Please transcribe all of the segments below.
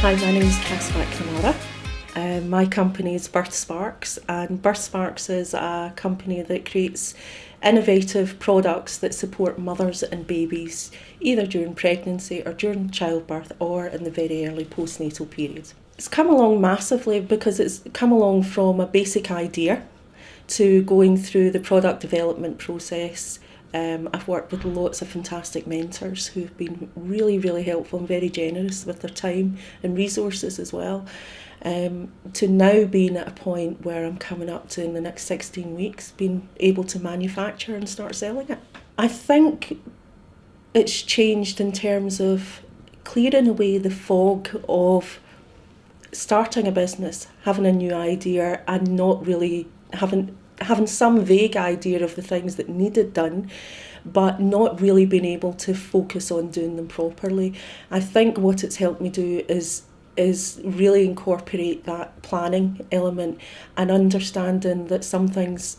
Hi, my name is Cass McNamara. My company is Birth Sparks, and Birth Sparks is a company that creates innovative products that support mothers and babies either during pregnancy or during childbirth or in the very early postnatal period. It's come along massively because it's come along from a basic idea to going through the product development process. I've worked with lots of fantastic mentors who've been really, really helpful and very generous with their time and resources as well. To now being at a point where I'm coming up to, in the next 16 weeks, being able to manufacture and start selling it. I think it's changed in terms of clearing away the fog of starting a business, having a new idea and not really having some vague idea of the things that needed done, but not really being able to focus on doing them properly. I think what it's helped me do is really incorporate that planning element and understanding that some things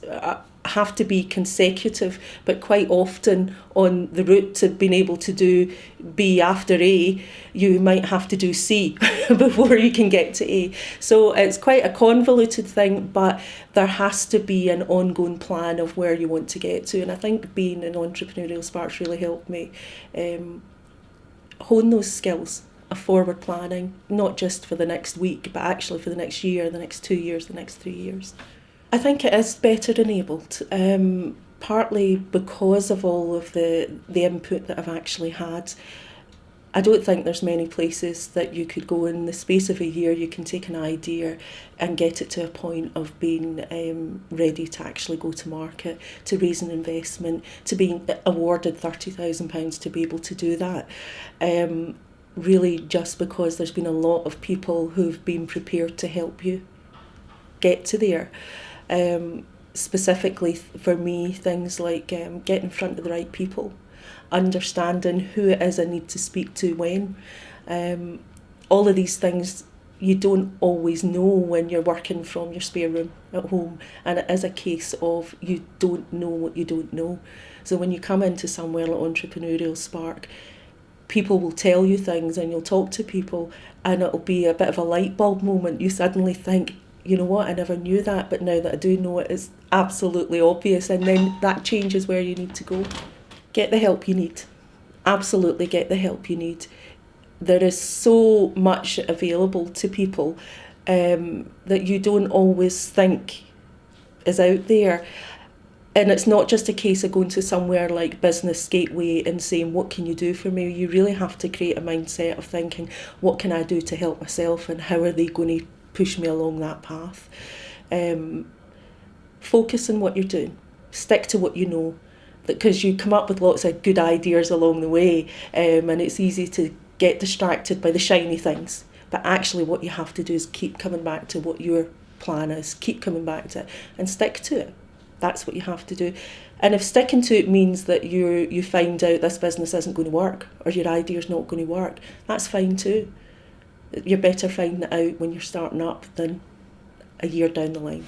have to be consecutive, but quite often on the route to being able to do B after A, you might have to do C before you can get to A. So it's quite a convoluted thing, but there has to be an ongoing plan of where you want to get to. And I think being an entrepreneurial Sparks really helped me hone those skills of forward planning, not just for the next week, but actually for the next year, the next 2 years, the next 3 years. I think it is better enabled, partly because of all of the input that I've actually had. I don't think there's many places that you could go in the space of a year, you can take an idea and get it to a point of being ready to actually go to market, to raise an investment, to being awarded £30,000 to be able to do that. Really just because there's been a lot of people who've been prepared to help you get to there. Specifically for me, things like getting in front of the right people, understanding who it is I need to speak to when. All of these things you don't always know when you're working from your spare room at home, and it is a case of you don't know what you don't know. So when you come into somewhere like Entrepreneurial Spark, people will tell you things and you'll talk to people and it'll be a bit of a light bulb moment. You suddenly think, you know what, I never knew that, but now that I do know it, it's absolutely obvious, and then that changes where you need to go. Get the help you need. Absolutely get the help you need. There is so much available to people that you don't always think is out there. And it's not just a case of going to somewhere like Business Gateway and saying, what can you do for me? You really have to create a mindset of thinking, what can I do to help myself and how are they going to push me along that path? Focus on what you're doing. Stick to what you know, because you come up with lots of good ideas along the way, and it's easy to get distracted by the shiny things. But actually what you have to do is keep coming back to what your plan is, keep coming back to it and stick to it. That's what you have to do. And if sticking to it means that you find out this business isn't going to work or your idea's not going to work, that's fine too. You're better finding it out when you're starting up than a year down the line.